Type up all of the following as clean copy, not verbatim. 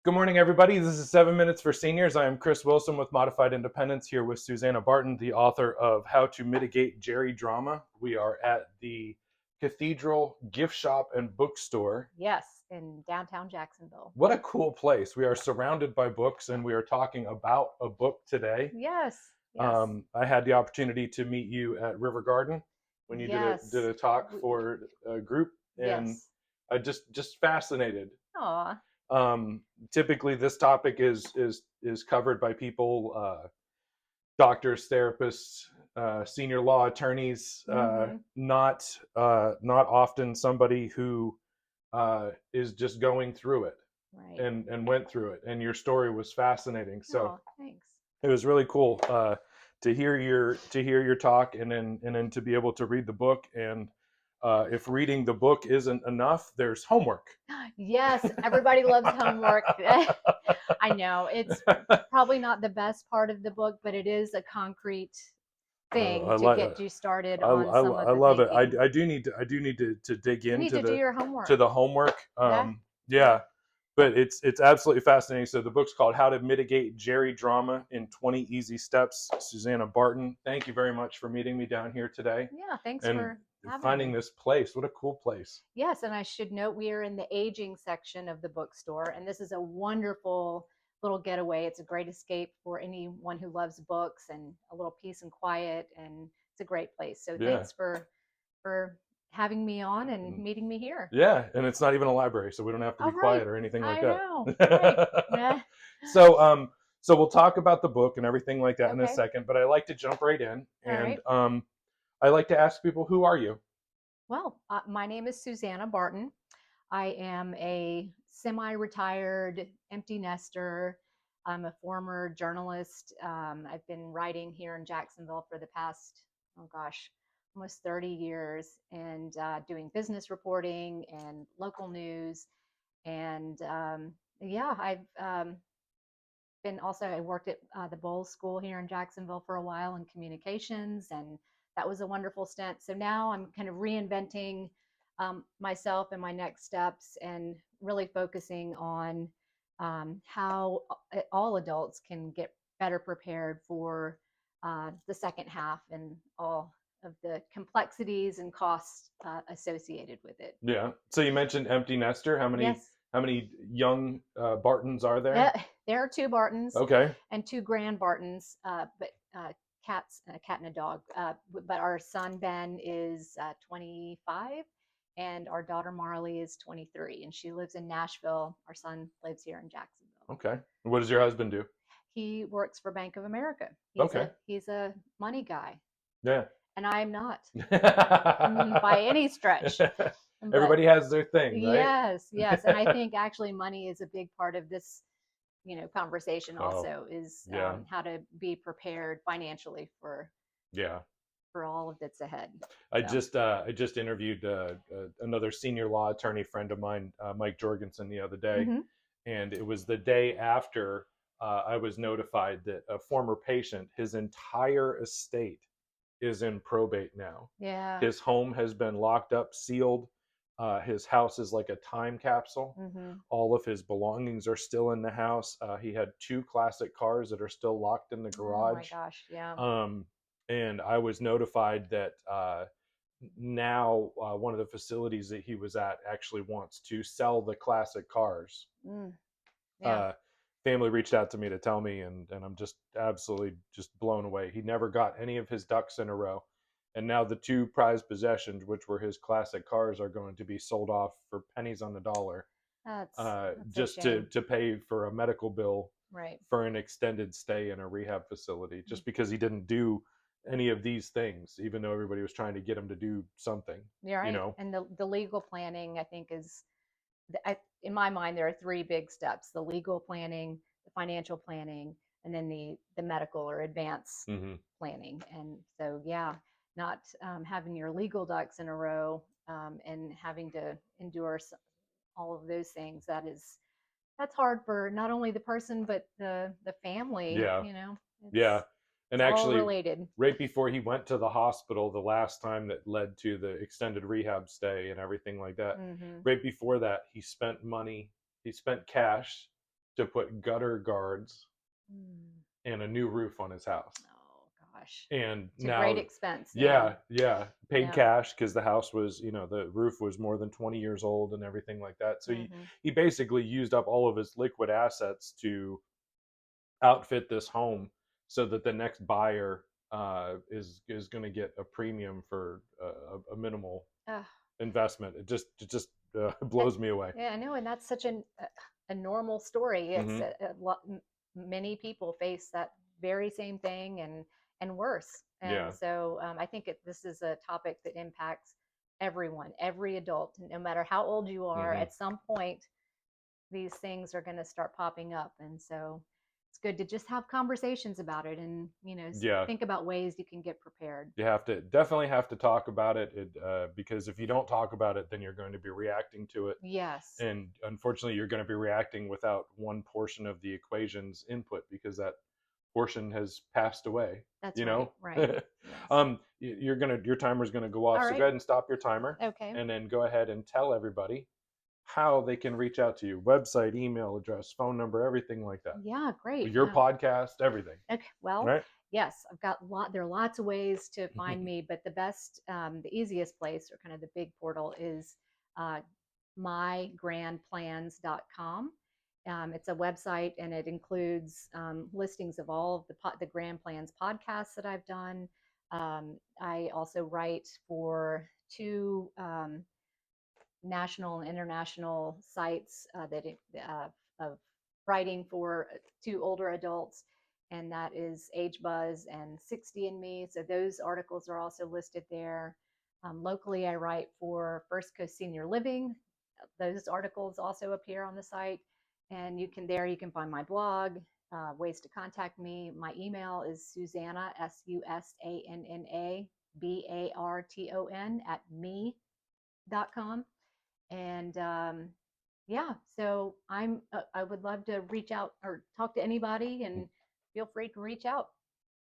Good morning, everybody. This is 7 Minutes for Seniors. I am Chris Wilson with Modified Independence here with Susanna Barton, the author of How to Mitigate Geri-Drama. We are at the Cathedral Gift Shop and Bookstore. Yes, in downtown Jacksonville. What a cool place. We are surrounded by books and we are talking about a book today. Yes, yes, I had the opportunity to meet you at River Garden when you did yes, a talk for a group, and yes. I just fascinated. Aw, Typically, this topic is covered by people, doctors, therapists, senior law attorneys, mm-hmm. not often somebody who is just going through it Right. and went through it. And your story was fascinating. So Oh, thanks. it was really cool to hear your talk, and then to be able to read the book. And if reading the book isn't enough, there's homework. Yes, everybody loves homework. I know it's probably not the best part of the book, but it is a concrete thing I to like. get you started on some of I the love it. thinking. I do need to dig You need into to do your homework. the homework. Yeah. Yeah, but it's absolutely fascinating. So the book's called How to Mitigate Geri-Drama in 20 Easy Steps. Susanna Barton, thank you very much for meeting me down here today Yeah, thanks and for having finding me. this place. What a cool place. Yes, and I should note we are in the aging section of the bookstore, and this is a wonderful little getaway. It's a great escape for anyone who loves books and a little peace and quiet, and it's a great place. So Yeah. thanks for having me on and meeting me here. Yeah, and it's not even a library, so we don't have to All be right, quiet or anything like I that. know. Right. Yeah. So so we'll talk about the book and everything like that in a Okay. second, but I like to jump right in, All and right. I like to ask people, who are you? Well, my name is Susanna Barton. I am a semi-retired empty nester. I'm a former journalist. I've been writing here in Jacksonville for the past, oh gosh, almost 30 years, and doing business reporting and local news. And yeah, I've been also, I worked at the Bowles School here in Jacksonville for a while in communications, and that was a wonderful stint. So now I'm kind of reinventing myself and my next steps, and really focusing on how all adults can get better prepared for the second half and all of the complexities and costs associated with it. Yeah. So you mentioned empty nester. Yes. How many young Bartons are Uh, there? there are two Bartons Okay. and two grand Bartons, but cats, a cat and a dog. But our son Ben is 25, and our daughter Marley is 23, and she lives in Nashville. Our son lives here in Jacksonville. Okay. What does your husband do? He works for Bank of America. Okay. He's a money guy, Yeah. and I am not by any stretch. But Everybody has their thing, right? yes, yes, and I think actually money is a big part of this conversation Oh, also, is yeah. how to be prepared financially Yeah. for all of that's ahead. I So just interviewed another senior law attorney friend of mine, Mike Jorgensen, the other day, hmm and it was the day after I was notified that a former patient, his entire estate is in probate now. yeah. His home has been locked up, sealed. His house is like a time capsule. hmm All of his belongings are still in the house. He had two classic cars that are still locked in the Oh my garage. gosh, yeah. Um, and I was notified that now one of the facilities that he was at actually wants to sell the classic cars. Mm, yeah. uh, Family reached out to me to tell me, and I'm just absolutely just blown away. He never got any of his ducks in a row, and now the two prized possessions, which were his classic cars, are going to be sold off for pennies on the dollar, That's a just shame. to pay for a medical bill Right. for an extended stay in a rehab facility, just because he didn't do any of these things, even though everybody was trying to get him to do something. You're You right. know? And the legal planning, I think, is in my mind there are three big steps: the legal planning, the financial planning, and then the medical or advance Mm-hmm. planning. And so yeah, not having your legal ducks in a row, and having to endure all of those things, that's hard for not only the person but the family. Yeah. Yeah. It's And all actually, related. right before he went to the hospital, the last time that led to the extended rehab stay and everything like that, hmm right before that, he spent money, he spent cash to put gutter guards Mm. and a new roof on his house. Oh gosh. And To great now, expense. yeah, yeah, paid Yeah. cash because the house was, the roof was more than 20 years old and everything like that. So Mm-hmm. he basically used up all of his liquid assets to outfit this home so that the next buyer is going to get a premium for a minimal investment. It just blows me away. Yeah, I know, and that's such a normal story. It's Hmm. many people face that very same thing and worse. Yeah. And so I think this is a topic that impacts everyone, every adult, no matter how old you are. Hmm. At some point, these things are going to start popping up, and so it's good to just have conversations about it, and Yeah. think about ways you can get prepared. You definitely have to talk about it, because if you don't talk about it, then you're going to be reacting to it. Yes. And unfortunately, you're going to be reacting without one portion of the equation's input because that portion has passed away. That's right. Right. Yes. Your timer's gonna go off. All So right. go ahead and stop your timer, Okay. and then go ahead and tell everybody how they can reach out to you: website, email address, phone number, everything like that. Yeah, great. Your podcast, everything. Okay, All well, right. yes, there are lots of ways to find me, but the easiest place, or kind of the big portal, is uh, mygrandplans.com. It's a website, and it includes listings of all of the Grand Plans podcasts that I've done. I also write for two national and international sites of writing for to older adults, and that is Age Buzz and 60andMe. So those articles are also listed there. Locally, I write for First Coast Senior Living. Those articles also appear on the site, and you can find my blog, ways to contact me. My email is Susanna, Susanna Barton at me.com. And yeah, so I would love to reach out or talk to anybody, and feel free to reach out.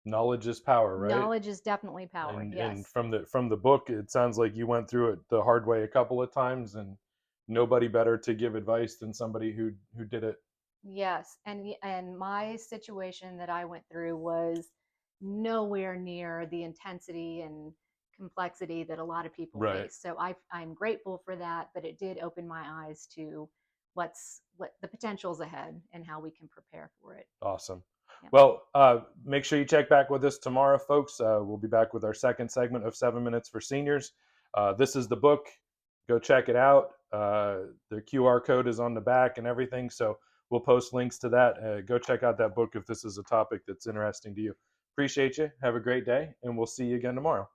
Knowledge is power, right? Knowledge is definitely power. And Yes. from the book, it sounds like you went through it the hard way a couple of times, and nobody better to give advice than somebody who did it. Yes, and my situation that I went through was nowhere near the intensity and complexity that a lot of people Right. face. So I'm grateful for that, but it did open my eyes to what the potentials ahead and how we can prepare for it. Awesome. Yeah. Well, make sure you check back with us tomorrow, folks. We'll be back with our second segment of 7 Minutes for Seniors. This is the book. Go check it out. The QR code is on the back and everything, so we'll post links to that. Go check out that book if this is a topic that's interesting to you. Appreciate you. Have a great day, and we'll see you again tomorrow.